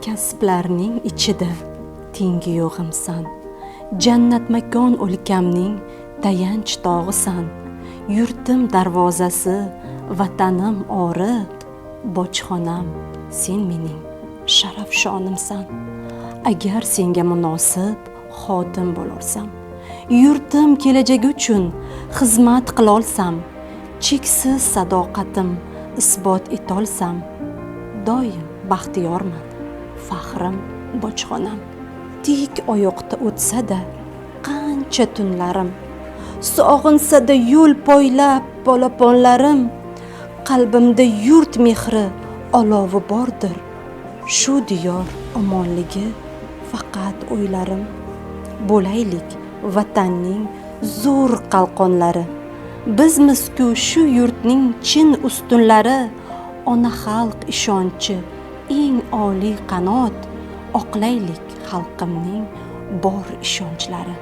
Kasblarning ichida tengi yo'g'imsan, jannat makon o'lkamning tayanch tog'isan. Yurtim darvozasi, vatanim oriq, bojxonam sen mening sharaf shonimsan. Agar senga munosib xotin bo'larsam, yurtim kelajagi uchun xizmat qilolsam, cheksiz sadoqatim isbot etolsam, doim baxtiyorman, faxrim bojxonam. Tik oyoqda o'tsa-da qancha tunlarim, sog'insa-da yo'l poylab polaponlarim, qalbimda yurt mehri olovi bordir. Shu diyor omonligi faqat o'ylarim. Bo'laylik vatanning zo'r qalqonlari, bizmiz-ku shu yurtning chin ustunlari. Ona xalq ishonchi eng oliy qanot, oqlaylik xalqimning bor ishonchlari.